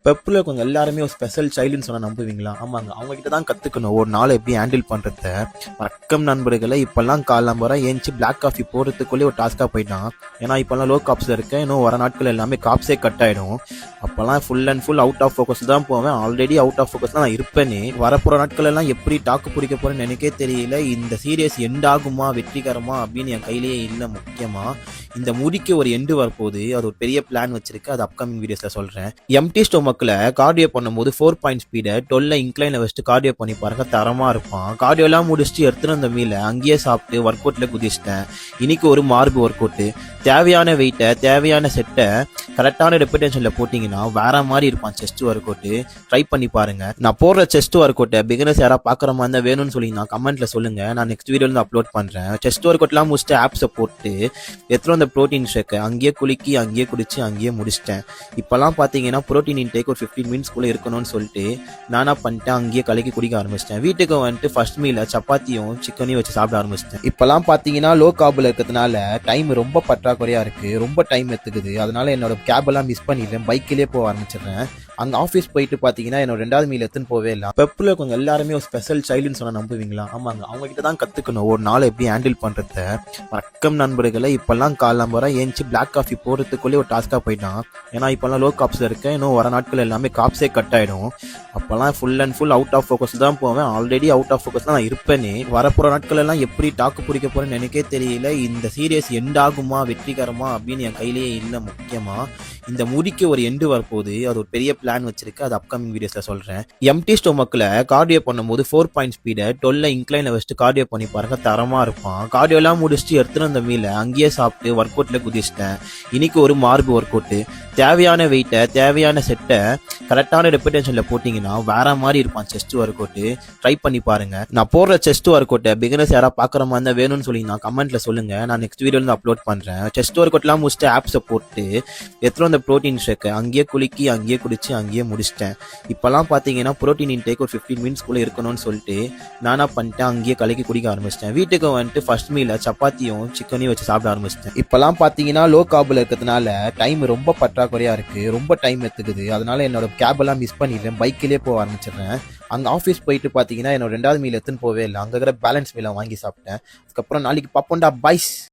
பெப்பில் கொஞ்சம் எல்லாருமே ஒரு ஸ்பெஷல் சைல்டுன்னு சொன்னால் நம்புவீங்களா? ஆமாங்க, அவங்க கிட்ட தான் கற்றுக்கணும் ஒரு நாளை எப்படி ஹேண்டில் பண்ணுறத. வணக்கம் நண்பர்களை, இப்போல்லாம் காலம்புற ஏஞ்சி பிளாக் காஃபி போடுறதுக்குள்ளே ஒரு டாஸ்க்காக போயிட்டான். ஏன்னா இப்போல்லாம் லோ காப்ஸில் இருக்கேன், இன்னும் வர நாட்கள் எல்லாமே காப்ஸே கட் ஆகிடும். அப்போல்லாம் full and full out of focus தான் போவேன். ஆல்ரெடி அவுட் ஆஃப் ஃபோக்கஸ் தான் நான் இருப்பேனே. வரப்போகிற நாட்கள் எல்லாம் எப்படி டாக்கு பிடிக்க போகிறேன்னு எனக்கே தெரியல. இந்த சீரியஸ் எண்ட் ஆகுமா, வெற்றிகரமா அப்படின்னு என் கையிலேயே இல்லை. முக்கியமாக இந்த முடிக்கு ஒரு எண்டு வரப்போகுது. அது ஒரு பெரிய பிளான் வச்சிருக்கு, அது அப்கமிங் வீடியோஸில் சொல்கிறேன். எம்டி ஸ்டொமக்கில் கார்டியோ பண்ணும்போது 4 பாயிண்ட் ஸ்பீடை 12 இன்க்ளைனில் வச்சுட்டு கார்டியோ பண்ணி பாருங்க, தரமாக இருப்பான். கார்டியோலாம் முடிச்சுட்டு எடுத்துகிட்டு வந்த மீலை அங்கேயே சாப்பிட்டு ஒர்க் அவுட்டில் குதிச்சிட்டேன். இன்னைக்கு ஒரு மார்பு ஒர்க் அவுட்டு. தேவையான வெயிட்டை தேவையான செட்டை கரெக்டான ரெப்பிடேஷனில் போட்டிங்கன்னா வேற மாதிரி இருப்பான் செஸ்ட் ஒர்க் அவுட்டு. ட்ரை பண்ணி பாருங்க. நான் போடுற செஸ்ட் ஒர்க் அவுட்டை பிகினர்ஸ் யாராவது பார்க்குற மாதிரி இருந்தால் வேணும்னு சொல்லி நான் கமெண்ட்ல சொல்லுங்க, நான் நெக்ஸ்ட் வீடியோவில் அப்லோட் பண்ணுறேன். செஸ்ட் ஒர்க் அவுட்லாம் முடிச்சுட்டு ஆப்ஸை போட்டு எத்தனை அந்த ப்ரோட்டீன் ஷேக்கை அங்கேயே குலுக்கி அங்கேயே குடிச்சு அங்கேயே முடிச்சிட்டேன். இப்போல்லாம் பார்த்தீங்கன்னா ப்ரோட்டீன் இன்டேக் ஒரு 15 மினிட்ஸ்க்குள்ளே இருக்கணும்னு சொல்லிட்டு நானா பண்ணிட்டேன், அங்கேயே கலக்கி குடிக்க ஆரம்பிச்சிட்டேன். வீட்டுக்கு வந்துட்டு ஃபர்ஸ்ட் மீல சப்பாத்தியும் சிக்கனையும் வச்சு சாப்பிட ஆரம்பிச்சிட்டேன். இப்போல்லாம் பார்த்தீங்கன்னா லோ கார்பில் இருக்கிறதுனால டைம் ரொம்ப பற்றாக்குறையா இருக்கு, ரொம்ப டைம் எடுத்துக்குது. அதனால என்னோட கேப் எல்லாம் மிஸ் பண்ணிடுறேன், பைக்கிலே போக ஆரம்பிச்சிடுறேன். அங்கே ஆஃபீஸ் போயிட்டு பார்த்தீங்கன்னா என்னோட 2வது மீல் எடுத்துன்னு போவே இல்லை. பெப்பில் கொஞ்சம் எல்லாருமே ஒரு ஸ்பெஷல் சைல்டுன்னு சொன்னால் நம்புவீங்களா? ஆமாங்க, அவங்க கிட்ட தான் கற்றுக்கணும் ஒரு நாளை எப்படி ஹேண்டில் பண்ணுறத. வணக்கம் நண்பர்களை, இப்போல்லாம் காலம்புற ஏஞ்சி பிளாக் காஃபி போடுறதுக்குள்ளே ஒரு டாஸ்க்காக போயிட்டான். ஏன்னா இப்போல்லாம் லோ காப்ஸில் இருக்கேன், இன்னும் வர நாட்கள் எல்லாமே காப்ஸே கட் ஆகிடும். அப்போல்லாம் full and full out of focus தான் போவேன். ஆல்ரெடி அவுட் ஆஃப் ஃபோக்கஸ் தான் நான் இருப்பேனே. வரப்போகிற நாட்கள் எல்லாம் எப்படி டாக்கு பிடிக்க போகிறேன்னு எனக்கே தெரியல. இந்த சீரியஸ் எண்ட் ஆகுமா, வெற்றிகரமா அப்படின்னு என் கையிலேயே இல்லை. முக்கியமாக இந்த முடிக்கு ஒரு எண்டு வரப்போகுது, அது ஒரு பெரிய பிளான் வச்சிருக்கு, அது அப்கமிங் வீடியோஸில் சொல்கிறேன். எம்டி ஸ்டொமக்கில் கார்டியோ பண்ணும்போது 4 பாயிண்ட் ஸ்பீடை 12 இன்க்ளைனில் வச்சுட்டு கார்டியோ பண்ணி பாருங்க, தரமாக இருப்பான். கார்டியோலாம் முடிச்சுட்டு எடுத்துகிட்டு வந்த மீலை அங்கேயே சாப்பிட்டு ஒர்க் அவுட்டில் குதிச்சிட்டேன். இன்னைக்கு ஒரு மார்பு ஒர்க் அவுட்டு. தேவையான வெயிட்டை தேவையான செட்டை கரெக்டான ரெப்பிடேஷனில் போட்டிங்கன்னா வேற மாதிரி இருப்பான் செஸ்ட் ஒர்க் அவுட்டு. ட்ரை பண்ணி பாருங்க. நான் போடுற செஸ்ட் ஒர்க் அவுட்டை பிகினர்ஸ் யாராவது பார்க்குற மாதிரி இருந்தால் வேணும்னு சொல்லி நான் கமெண்ட்ல சொல்லுங்க, நான் நெக்ஸ்ட் வீடியோவில் அப்லோட் பண்ணுறேன். செஸ்ட் ஒர்க் அவுட்லாம் முடிச்சுட்டு ஆப்ஸை போட்டு எத்தனை அந்த ப்ரோட்டீன் ஷேக்கை அங்கேயே குலுக்கி அங்கேயே குடிச்சு அங்கேயே முடிச்சிட்டேன். இப்போல்லாம் பார்த்தீங்கன்னா ப்ரோட்டீன் இன்டேக் ஒரு 15 மினிட்ஸ்க்குள்ளே இருக்கணும்னு சொல்லிட்டு நானா பண்ணிட்டேன், அங்கேயே கலக்கி குடிக்க ஆரம்பிச்சிட்டேன். வீட்டுக்கு வந்துட்டு ஃபர்ஸ்ட் மீல சப்பாத்தியும் சிக்கனையும் வச்சு சாப்பிட ஆரம்பிச்சிட்டேன். இப்போல்லாம் பார்த்தீங்கன்னா லோ கார்பில் இருக்கிறதுனால டைம் ரொம்ப பற்றாக்குறையா இருக்கு, ரொம்ப டைம் எடுத்துக்குது. அதனால என்னோட கேப் எல்லாம் மிஸ் பண்ணிடுறேன், பைக்கிலே போக ஆரம்பிச்சிடுறேன். அங்கே ஆஃபீஸ் போயிட்டு பார்த்தீங்கன்னா என்னோட 2வது மீல் எடுத்துன்னு போவே இல்லை, அங்கே இருக்கிற பேலன்ஸ் மீலை வாங்கி சாப்பிட்டேன். அதுக்கப்புறம் நாளைக்கு பார்ப்போம்டா, பாய்ஸ்.